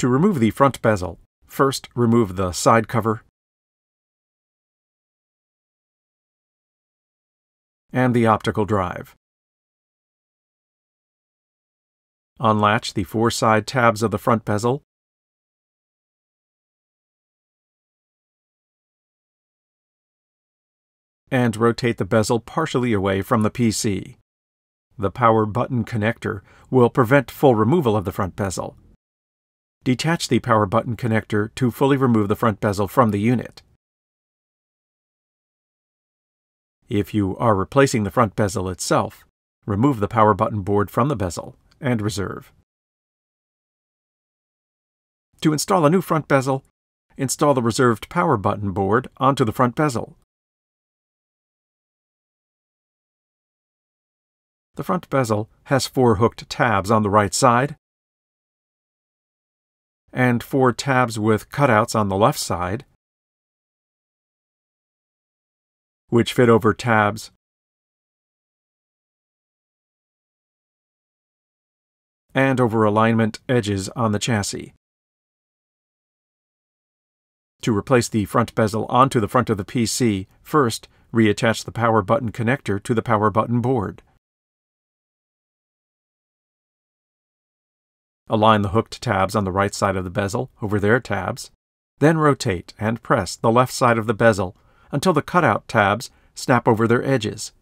To remove the front bezel, first remove the side cover and the optical drive. Unlatch the 4 side tabs of the front bezel and rotate the bezel partially away from the PC. The power button connector will prevent full removal of the front bezel. Detach the power button connector to fully remove the front bezel from the unit. If you are replacing the front bezel itself, remove the power button board from the bezel and reserve. To install a new front bezel, install the reserved power button board onto the front bezel. The front bezel has 4 hooked tabs on the right side and 4 tabs with cutouts on the left side, which fit over tabs and over alignment edges on the chassis. To replace the front bezel onto the front of the PC, first reattach the power button connector to the power button board. Align the hooked tabs on the right side of the bezel over their tabs, then rotate and press the left side of the bezel until the cutout tabs snap over their edges.